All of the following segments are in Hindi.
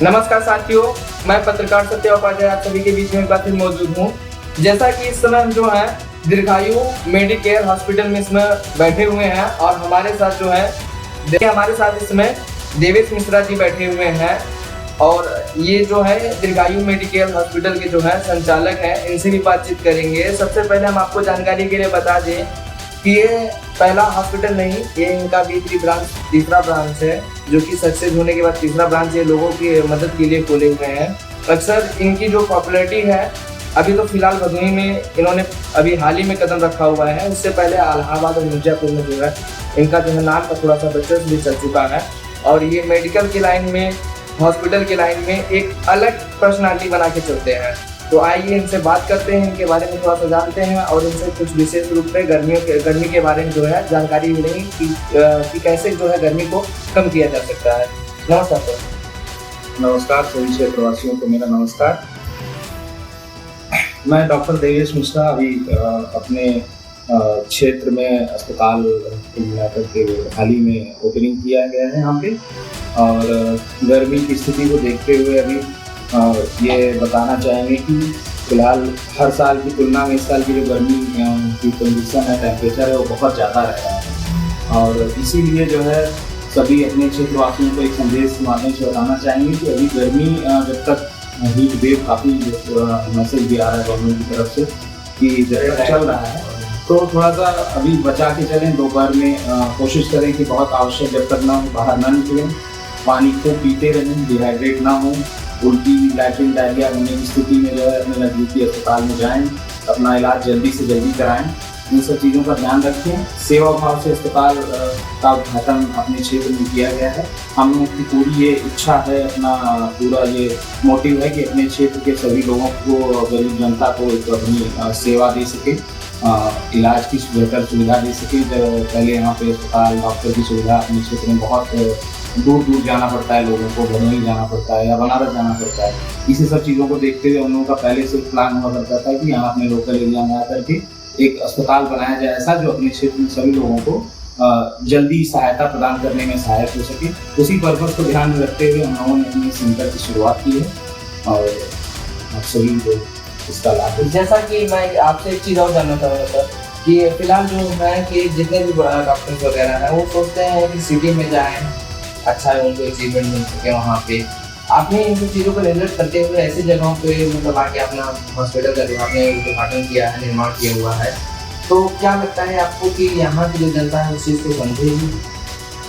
नमस्कार साथियों, मैं पत्रकार सत्य उपाध्याय आप सभी के बीच में एक बार फिर मौजूद हूँ। जैसा कि इस समय हम जो है दीर्घायु मेडिकेयर हॉस्पिटल में इसमें बैठे हुए हैं और हमारे साथ जो है हमारे साथ इसमें देवेश मिश्रा जी बैठे हुए हैं और ये जो है दीर्घायु मेडिकेयर हॉस्पिटल के जो है संचालक हैं, इनसे भी बातचीत करेंगे। सबसे पहले हम आपको जानकारी के लिए बता दें कि ये पहला हॉस्पिटल नहीं, ये इनका तीसरा ब्रांच है, जो कि सक्सेस होने के बाद तीसरा ब्रांच ये लोगों की मदद के लिए खोले हुए हैं। अक्सर इनकी जो पॉपुलैरिटी है, अभी तो फिलहाल भदोही में इन्होंने अभी हाल ही में कदम रखा हुआ है, उससे पहले इलाहाबाद और मिर्जापुर में जो है इनका जो है नाम का थोड़ा सा वर्चस्व भी चल चुका है और ये मेडिकल की लाइन में, हॉस्पिटल की लाइन में एक अलग पर्सनालिटी बना के चलते हैं। तो आइए इनसे बात करते हैं, इनके बारे में थोड़ा सा जानते हैं और इनसे कुछ विशेष रूप से गर्मी के बारे में जो है जानकारी मिलेगी कि कैसे जो है गर्मी को कम किया जा सकता है। नमस्कार सर। नमस्कार सभी क्षेत्रवासियों को मेरा नमस्कार। मैं डॉक्टर देवेश मिश्रा अभी अपने क्षेत्र में अस्पताल के हाल ही में ओपनिंग किया गया है यहाँ पे और गर्मी की स्थिति को देखते हुए अभी ये बताना चाहेंगे कि फिलहाल हर साल की तुलना में इस साल की जो गर्मी की कंडीशन है, टेम्परेचर है, वो बहुत ज़्यादा रह रहा है और इसीलिए जो है सभी अपने क्षेत्रवासियों को एक संदेश के माध्यम से बताना चाहेंगे कि अभी गर्मी जब तक हीट वेव काफ़ी मैसेज भी आ रहा है गवर्नमेंट की तरफ से कि जब तक चल रहा है तो थोड़ा सा अभी बचा के चलें। दोपहर में कोशिश करें कि बहुत आवश्यक जब तक ना हो बाहर ना निकलें, पानी खूब पीते रहें, डिहाइड्रेट ना हो, उल्टी लैट्रिन डायरिया होने की स्थिति में जो है अपने नज़दीकी अस्पताल में जाएं, अपना इलाज जल्दी से जल्दी कराएं। इन सब चीज़ों का ध्यान रखें। सेवा भाव से अस्पताल का उद्घाटन अपने क्षेत्र में किया गया है। हम लोगों की पूरी ये इच्छा है, अपना पूरा ये मोटिव है कि अपने क्षेत्र के सभी लोगों को, गरीब जनता को एक अपनी सेवा दे सके, इलाज की बेहतर सुविधा दे सके। जब पहले यहाँ पे अस्पताल डॉक्टर की सुविधा अपने क्षेत्र में बहुत दूर दूर जाना पड़ता है, लोगों को भदोही जाना पड़ता है या बनारस जाना पड़ता है। इसी सब चीज़ों को देखते हुए हम लोगों का पहले से प्लान हुआ करता था कि यहाँ अपने लोकल एरिया में आकर के एक अस्पताल बनाया जाए ऐसा जो अपने क्षेत्र में सभी लोगों को जल्दी सहायता प्रदान करने में सहायक हो सके। उसी पर्पज़ को ध्यान में रखते हुए हम लोगों ने अपने सेंटर की शुरुआत की है और आप सभी को इसका लाभ। जैसा कि मैं आपसे एक चीज़ और जानना चाहूँगा सर कि फिलहाल जो है कि जितने भी डॉक्टर्स वगैरह हैं वो सोचते हैं कि सिटी में जाएँ, अच्छा है उनको अचीवमेंट मिल सके वहाँ पे। आपने इन सब चीज़ों को नियंत्रित करते हुए ऐसी जगहों पे मतलब आके अपना हॉस्पिटल का जो आपने उद्घाटन किया है, निर्माण किया हुआ है, तो क्या लगता है आपको कि यहाँ की जो जनता है उस चीज़ को समझेगी?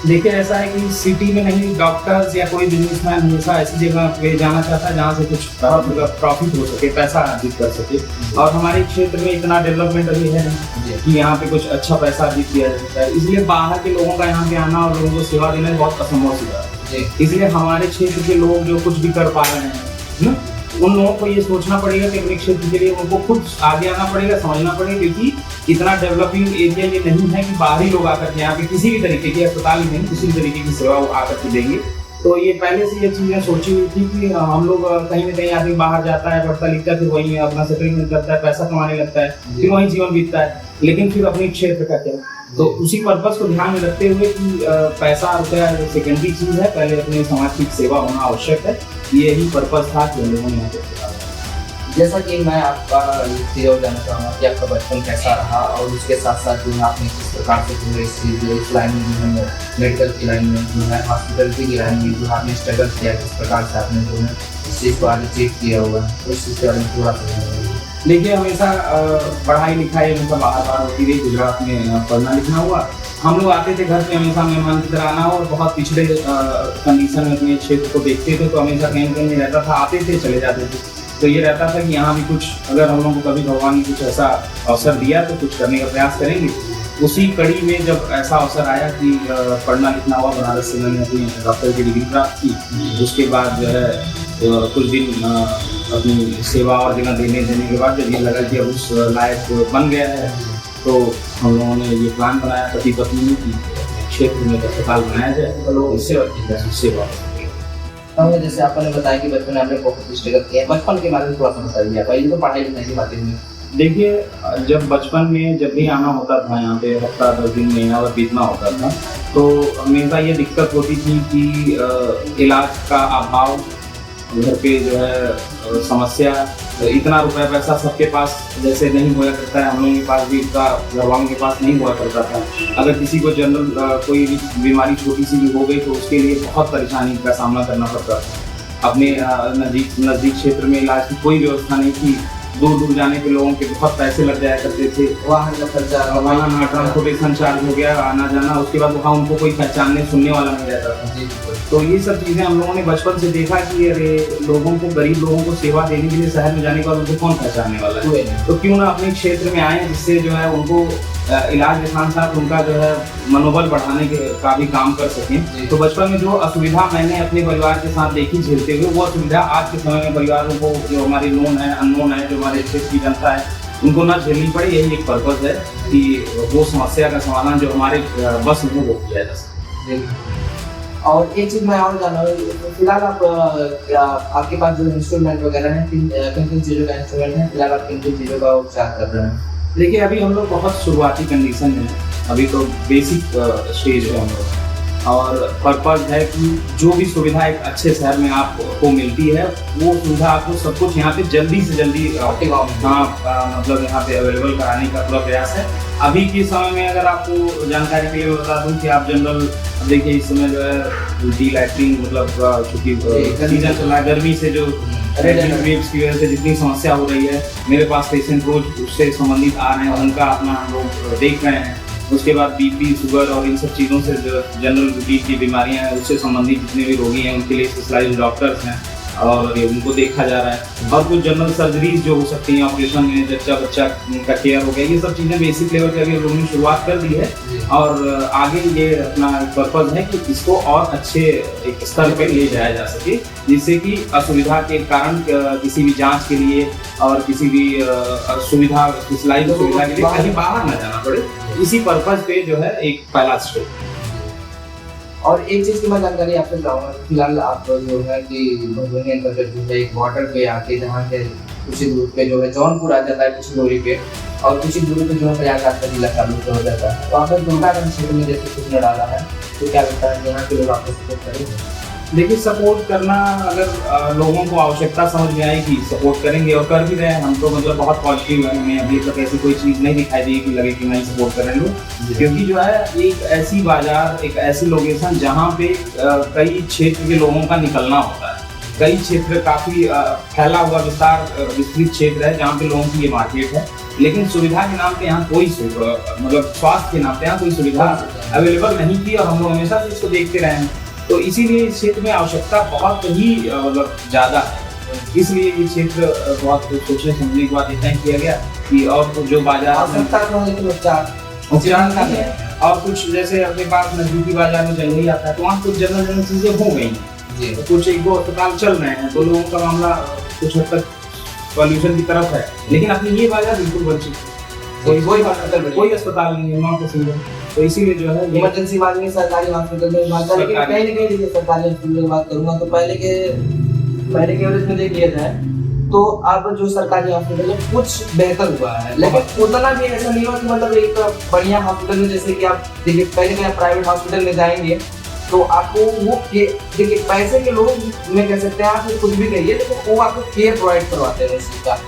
देखिए ऐसा है कि सिटी में नहीं, डॉक्टर्स या कोई बिजनेसमैन हमेशा ऐसी जगह पे जाना चाहता है जहाँ से कुछ प्रॉफिट हो सके, पैसा अर्जित कर सके और हमारे क्षेत्र में इतना डेवलपमेंट अभी है नहीं कि यहाँ पे कुछ अच्छा पैसा अर्जित किया जा सकता है। इसलिए बाहर के लोगों का यहाँ पे आना और लोगों को सेवा देना बहुत असंभव सी बात है। इसलिए हमारे क्षेत्र के लोग जो कुछ भी कर पा रहे हैं उन लोगों को ये सोचना पड़ेगा कि अपने क्षेत्र के लिए उनको खुद आगे आना पड़ेगा, समझना पड़ेगा, क्योंकि इतना डेवलपिंग एरिया ये नहीं है कि बाहरी लोग आकर के यहाँ पे किसी भी तरीके की अस्पताल ही नहीं, किसी भी तरीके की सेवा आकर के देंगे। तो ये पहले से ये चीज़ें सोची हुई थी कि हम लोग कहीं ना कहीं आदमी बाहर जाता है, पढ़ता लिखता है, फिर वहीं अपना सेटलमेंट करता है, पैसा कमाने लगता है, फिर वहीं जीवन बीतता है, लेकिन फिर अपने क्षेत्र का क्या। तो उसी पर्पज़ को ध्यान में रखते हुए कि पैसा रुपया सेकेंडरी चीज़ है, पहले अपने समाज की सेवा होना आवश्यक है, यही पर्पज़ था कि हम लोगों ने यहाँ पे। जैसा कि मैं आपका चीज़ और जानना चाहूँगा कि आपका बचपन कैसा रहा और उसके साथ साथ जो है आपने किस प्रकार से जो है इस लाइन में जो है मेडिकल की लाइन में जो है हॉस्पिटल की लाइन में जो आपने स्ट्रगल किया, किस प्रकार से आपने जो है इस चीज़ को आगे अचीव किया हुआ है, उस चीज़ के बारे में थोड़ा सा। देखिए हमेशा पढ़ाई लिखाई हमेशा बाहर होती रही, गुजरात में पढ़ना लिखना हुआ। हम लोग आते थे घर पे हमेशा मेहमान की तरह आना और बहुत पिछड़े कंडीशन में अपने क्षेत्र को देखते थे तो हमेशा कहीं कहीं रहता था, आते थे चले जाते थे। तो ये रहता था कि यहाँ भी कुछ अगर हम लोगों को कभी भगवान ने कुछ ऐसा अवसर दिया तो कुछ करने का प्रयास करेंगे। उसी कड़ी में जब ऐसा अवसर आया कि पढ़ना लिखना हुआ, बनारस से मैंने अपनी डॉक्टर की डिग्री प्राप्त की। उसके बाद जो है कुछ दिन अपनी सेवा और जगह देने के बाद जब ये लगा कि अब उस लायक बन गया है तो हम लोगों ने ये प्लान बनाया पति पत्नी ने कि क्षेत्र में अस्पताल बनाया जाए तो लोग इससे सेवा। जैसे आपने बताया कि बचपन में आपने बहुत स्ट्रगल किया है, बचपन के बारे में थोड़ा सा बताइए आप, ये तो पढ़ाई लिखाई की बातें हुई। देखिए जब बचपन में जब भी आना होता था यहाँ पे हफ्ता 10 दिन महीना भर बीतना होता था तो हमेशा ये दिक्कत होती थी कि इलाज का अभाव घर पे जो है समस्या, इतना रुपया पैसा सबके पास जैसे नहीं हुआ करता है, हम लोगों के पास भी इतना घर वालों के पास नहीं हुआ करता था। अगर किसी को जनरल कोई भी बीमारी छोटी सी भी हो गई तो उसके लिए बहुत परेशानी का सामना करना पड़ता था। अपने नज़दीक क्षेत्र में इलाज की कोई व्यवस्था नहीं थी, दूर दूर जाने के लोगों के बहुत पैसे लग जाया करते थे, वाहन का खर्चा, वाहन ट्रांसपोर्टेशन चार्ज हो गया, आना जाना, उसके बाद वहाँ उनको कोई पहचानने सुनने वाला नहीं रहता था। तो ये सब चीज़ें हम लोगों ने बचपन से देखा कि अरे लोगों को, गरीब लोगों को सेवा देने के लिए शहर में जाने के बाद उनको कौन पहचानने वाला है, तो क्यों ना अपने क्षेत्र में आए, जिससे जो है उनको इलाज के साथ साथ उनका जो है मनोबल बढ़ाने का भी काम कर सकें। तो बचपन में जो असुविधा मैंने अपने परिवार के साथ देखी झेलते हुए, वो असुविधा आज के समय में परिवारों को, जो हमारी नोन है, अननोन है, जो हमारे क्षेत्र की जनता है, उनको ना झेलनी पड़े। यही एक पर्पज है कि वो समस्या का समाधान जो हमारे बस में वो किया जा सके। और एक चीज मैं और जानना हूँ, फिलहाल आपके पास जो इंस्ट्रूमेंट वगैरह है, किन किन चीज़ों का इंस्ट्रूमेंट है, फिलहाल आप किन किन चीज़ों का उपचार कर रहे हैं? देखिए, अभी हम लोग बहुत शुरुआती कंडीशन में हैं, अभी तो बेसिक स्टेज पे हम लोग, और पर्पज है कि जो भी सुविधा एक अच्छे शहर में आपको मिलती है, वो सुविधा आपको सब कुछ यहाँ पे जल्दी से जल्दी मतलब यहाँ पे अवेलेबल कराने का पूरा प्रयास है। अभी के समय में अगर आपको जानकारी के लिए बता दूं कि आप जनरल देखिए, इस समय जो है डी लाइटिंग, मतलब चूंकि सीजन चल रहा है, गर्मी से जो रेड वेव्स की वजह से जितनी समस्या हो रही है, मेरे पास पेशेंट रोज उससे संबंधित आ रहे हैं, उनका अपना हम लोग देख रहे हैं। उसके बाद बीपी, शुगर और इन सब चीज़ों से जो जनरल रूटीन की बीमारियां हैं, उससे संबंधित जितने भी रोगी हैं, उनके लिए स्पेशलाइज्ड डॉक्टर्स हैं और उनको देखा जा रहा है। और कुछ जनरल सर्जरीज जो हो सकती हैं, ऑपरेशन में जच्चा बच्चा का केयर हो गया, ये सब चीज़ें बेसिक लेवल पे अभी हम लोगों ने शुरुआत कर दी है। और आगे ये अपना पर्पज है कि इसको और अच्छे एक स्तर पर ले जाया जा सके, जिससे कि असुविधा के कारण किसी भी जांच के लिए और किसी भी सुविधा, स्पेशलाइज्ड सुविधा के लिए कहीं बाहर न जाना पड़े। इसी पर्पज पे जो है एक पहला स्टेप। और एक चीज़ की मैं जानकारी आपसे चाहूँगा, फिलहाल आप जो है कि भदोही अंतर्गत जो है एक बॉर्डर पे आके, जहाँ के कुछ ही दूर पे जो है जौनपुर आ जाता है, कुछ दूरी पे, और कुछ ही दूरी पे जो है प्रयागराज का जिला चालू हो जाता है। तो आपने दुर्गागंज क्षेत्र में जैसे कुछ न डाला है, तो क्या लगता है यहाँ के लोग आपको सपोर्ट करेंगे? देखिए, सपोर्ट करना, अगर लोगों को आवश्यकता समझ में आएगी, सपोर्ट करेंगे और कर भी रहे हैं। हम तो मतलब बहुत पॉजिटिव है, हमें अभी तक ऐसी कोई चीज़ नहीं दिखाई दी कि लगे कि नहीं सपोर्ट कर रहे हैं लोग, क्योंकि जो है एक ऐसी बाजार, एक ऐसी लोकेशन जहाँ पे कई क्षेत्र के लोगों का निकलना होता है, कई क्षेत्र काफ़ी फैला हुआ विस्तृत क्षेत्र है जहाँ पे लोगों की ये मार्केट है, लेकिन सुविधा के नाम पे यहाँ कोई मतलब स्वास्थ्य के नाम पे यहाँ कोई सुविधा अवेलेबल नहीं थी, और हम लोग हमेशा से इसको देखते रहे हैं। तो इसीलिए इस क्षेत्र में आवश्यकता बहुत ही मतलब ज़्यादा है, इसलिए ये क्षेत्र बहुत सोचने समझने के बाद तय किया गया कि और जो बाजार उपचार का है, और कुछ जैसे अपने पास नजदीकी बाजार में जंगली आता है, तो वहाँ कुछ जनरल चीज़ें हो गई हैं, तो कुछ एक दो अस्पताल चल रहे हैं, तो लोगों का मामला कुछ हद तक सॉल्यूशन की तरफ है, लेकिन अपनी ये बाजार बिल्कुल वंचित है, कोई अस्पताल नहीं है वहाँ पे सिंगल। तो इसीलिए जो है इमरजेंसी वार्ड में, सरकारी हॉस्पिटल में बात करें, लेकिन कहीं ना कहीं देखिए सरकारी हॉस्पिटल की बात करूंगा तो पहले के एवरेज में देख लिया जाए तो अब जो सरकारी हॉस्पिटल है कुछ बेहतर हुआ है, लेकिन उतना भी ऐसा नहीं हुआ कि मतलब एक बढ़िया हॉस्पिटल में, जैसे कि आप देखिए पहले के प्राइवेट हॉस्पिटल में जाएंगे तो आपको वो देखिए पैसे के लोग में कह सकते हैं, आप कुछ भी कहिए, लेकिन वो आपको केयर प्रोवाइड करवाते हैं उसी का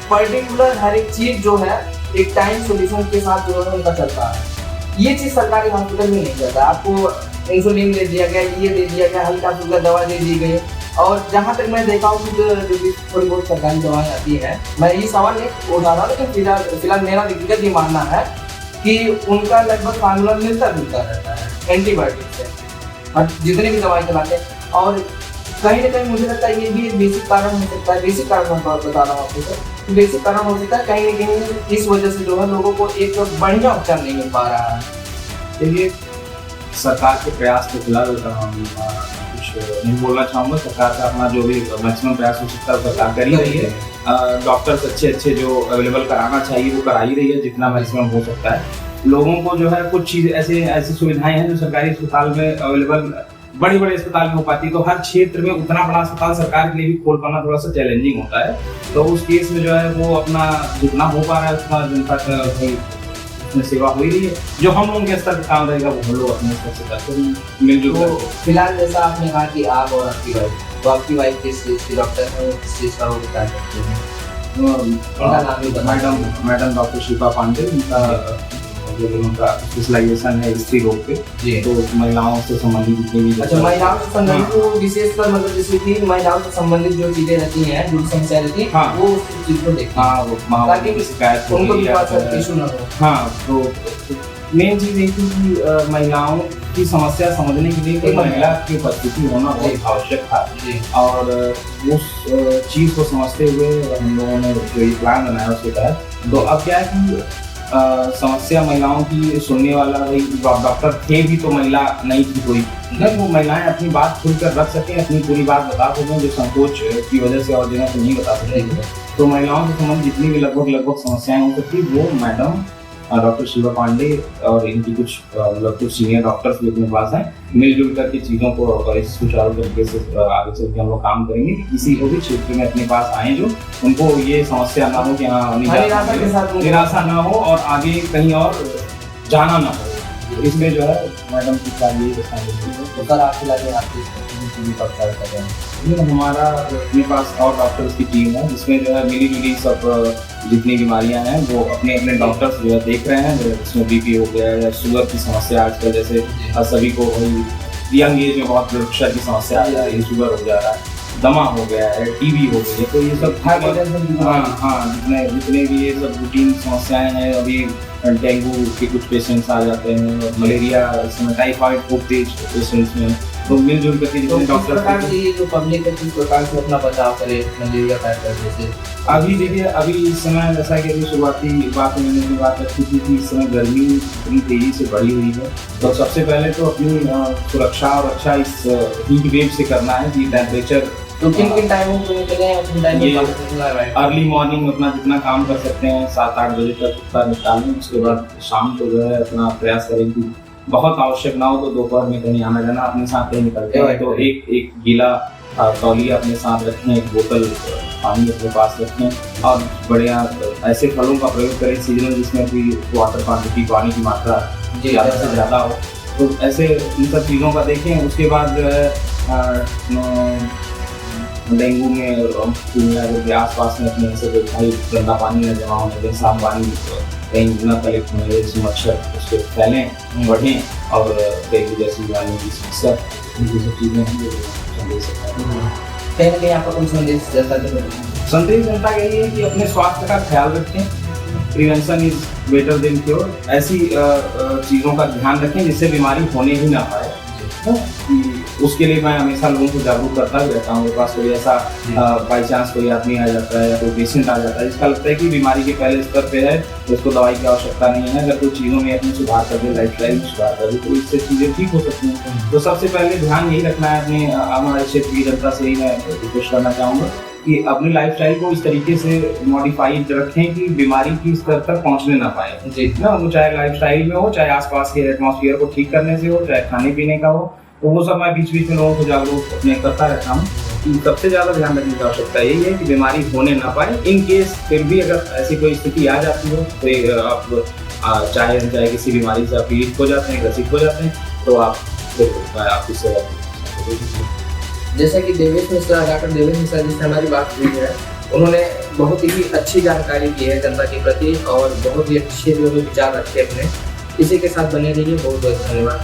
पर्टिकुलर हर एक चीज जो है एक टाइम सोल्यूशन के साथ जो है उनका चलता है। ये चीज सरकारी हॉस्पिटल में नहीं चलता। आपको इंसुलिन दे दिया गया, ये दे दिया गया, हल्का फुल्का दवा दे दी गई, और जहाँ तक मैं देखा हूँ जो भी थोड़ी बहुत सरकारी दवाएं आती है, मैं ये सवाल नहीं उठा रहा, लेकिन फिलहाल मेरा व्यक्तिगत ये मानना है कि उनका लगभग फार्मूला मिलता जुलता रहता है एंटीबायोटिक से, और जितने भी दवाएं चलाते हैं। और कहीं ना कहीं मुझे लगता है ये भी एक बेसिक कारण हो सकता है, बेसिक कारण मैं बता रहा हूँ आपको, बेसिक कारण हो सकता है कहीं ना कहीं इस वजह से जो है लोगों को एक बढ़िया उपचार नहीं मिल पा रहा है। चलिए, सरकार के प्रयास के फिलहाल कुछ नहीं बोलना चाहूँगा। सरकार का अपना जो भी मैक्सिमम प्रयास हो सकता है सरकार कर ही रही है। डॉक्टर्स अच्छे जो अवेलेबल कराना चाहिए वो करा ही रही है जितना मैक्सिमम हो सकता है। लोगों को जो है कुछ चीज़ ऐसी सुविधाएं हैं जो सरकारी अस्पताल में अवेलेबल, बड़े अस्पताल में हो पाती है, तो हर क्षेत्र में उतना बड़ा अस्पताल सरकार के लिए भी खोल पाना थोड़ा सा चैलेंजिंग होता है। तो उस केस में जो है वो अपना जितना हो पा रहा है उतना जनता उसमें सेवा हो ही रही है। जो हम लोगों के स्तर पर काम रहेगा वो हम लोग अपने स्तर से करते हैं मिलजुल कर। फिलहाल जैसा आपने कहा कि आप और आपकी वाइफ वो आपकी वाइफ किस चीज़ की डॉक्टर है, वो किस चीज़ का वो बता सकते हैं? उनका नाम भी बता मैडम डॉक्टर शिल्पा पांडे, उनका स्पेशलाइजेशन है स्त्री रोग पे, जी। तो महिलाओं से संबंधित जितनी भी अच्छा, महिलाओं से संबंधित वो विशेषकर मतलब जैसे कि महिलाओं से संबंधित जो चीजें रहती हैं, जो समस्या रहती है, हाँ। वो उस चीज को देखते हैं, हाँ, वो माहौल की शिकायत उनको भी या इशू ना हो। हाँ, तो मेन चीज़ ये थी कि महिलाओं की समस्या समझने के लिए कोई महिला की उपस्थिति होना बहुत आवश्यक था, और उस चीज़ को समझते हुए हम लोगों ने जो ये प्लान बनाया उसके तहत। तो अब क्या है कि समस्या महिलाओं की सुनने वाला भाई डॉक्टर थे भी तो महिला नहीं थी कोई, नहीं, वो महिलाएं अपनी बात खुलकर रख सकें, अपनी पूरी बात बता सकें, जो संकोच की वजह से और जगह से नहीं बता सकते। तो महिलाओं से संबंधित जितनी भी लगभग समस्याएं हो सकती, वो मैडम डॉक्टर शिल्पा पांडे और इनकी कुछ सीनियर डॉक्टर्स भी अपने पास हैं, मिलजुल करके चीज़ों को इस सुचारू तरीके से आगे चल के हम लोग काम करेंगे कि किसी को भी क्षेत्र में अपने पास आए जो उनको ये समस्या ना हो कि हाँ निराशा ना हो और आगे कहीं और जाना ना हो। इसमें जो है मैडम की सारी सर आपके लगे आपकी कर रहे हैं? हमारा अपने पास और डॉक्टर्स की टीम है जिसमें जो है मिली जुली सब जितनी बीमारियां हैं वो अपने अपने डॉक्टर्स जो है देख रहे हैं, जिसमें बीपी हो गया या शुगर की समस्या आजकल जैसे सभी को यंग एज में बहुत ब्लड प्रेशर की समस्या आ जा रही है, शुगर हो जा रहा है, दमा हो गया है, टीबी हो गई है, तो ये सब जितने भी ये सब रूटीन समस्याएं हैं। अभी डेंगू के कुछ पेशेंट्स आ जाते हैं, मलेरिया, टाइफाइड खूब तेज पेशेंट्स में, तो मिलजुल करके जितने डॉक्टर जो पब्लिक है किस प्रकार से अपना बचाव करे मलेरिया फैक्टर जैसे? अभी देखिए, अभी इस समय जैसा कि अभी शुरुआती बात में मैंने बात रखी थी कि इस समय गर्मी इतनी तेजी से बढ़ी हुई है, तो सबसे पहले तो अपनी सुरक्षा और रक्षा इस हीट वेव से करना है कि टेम्परेचर तो किन टाइमों पे निकलें, ये अर्ली मॉर्निंग अपना जितना काम कर सकते हैं 7-8 बजे तक उतना निकालें, उसके बाद शाम को जो है अपना प्रयास करें कि बहुत आवश्यक ना हो तो दोपहर में कहीं आना जाना अपने साथ कहीं निकलते हैं तो एक गीला तौलिया अपने साथ रखें, एक बोतल पानी अपने पास रखें और बढ़िया ऐसे फलों का प्रयोग करें सीजनल जिसमें कि वाटर क्वांटिटी पानी की मात्रा ज़्यादा से ज़्यादा हो, तो ऐसे इन सब चीज़ों का देखें। उसके बाद जो है डेंगू में के आसपास में अपने ऐसे भाई गंदा पानी न जमा होने दें, साफ पानी कहीं न कलेक्ट होने दें, जिससे मच्छर उसके फैलें बढ़ें और डेंगू जैसी बीमारियों की समस्या ये सब चीज़ें हैं जो संदेश कहीं ना कहीं आपका कोई संदेश संदेश जनता का ये है कि अपने स्वास्थ्य का ख्याल रखें, prevention is better than cure, ऐसी चीज़ों का ध्यान रखें जिससे बीमारी होने ही ना पाए। उसके लिए मैं हमेशा लोगों को जागरूक करता ही रहता हूँ। मेरे पास कोई ऐसा बाई चांस कोई आदमी आ जाता है या कोई पेशेंट आ जाता है जिसका लगता है कि बीमारी के पहले स्तर पे है, उसको दवाई की आवश्यकता नहीं है, अगर कोई चीज़ों में अपने सुधार कर दे, लाइफ स्टाइल में सुधार कर दे तो इससे चीज़ें ठीक हो सकती हैं। तो सबसे पहले ध्यान यही रखना है अपने हमारे क्षेत्र की जनता से ही मैं रिक्वेस्ट करना चाहूँगा कि अपनी लाइफस्टाइल को इस तरीके से मॉडिफाइड रखें कि बीमारी की स्तर तक पहुंचने ना पाए जी ना, वो चाहे लाइफस्टाइल में हो, चाहे आसपास के एटमॉस्फेयर को ठीक करने से हो, चाहे खाने पीने का हो, तो वो सब मैं बीच बीच में लोगों को जागरूक अपने करता रहता हूँ कि सबसे ज़्यादा ध्यान रखने की आवश्यकता यही है कि बीमारी होने ना पाए। इन केस फिर भी अगर ऐसी कोई स्थिति आ जाती हो तो आप चाहे किसी बीमारी से आप पीड़ित हो जाते हैं, ग्रसित हो जाते हैं, तो आप इससे जैसा कि देवेश मिश्रा, डॉक्टर देवेश मिश्रा जिससे हमारी बात हुई है, उन्होंने बहुत ही अच्छी जानकारी दी है जनता के प्रति और बहुत ही अच्छे जो विचार रखे अपने। इसी के साथ बने रहिए। बहुत बहुत धन्यवाद।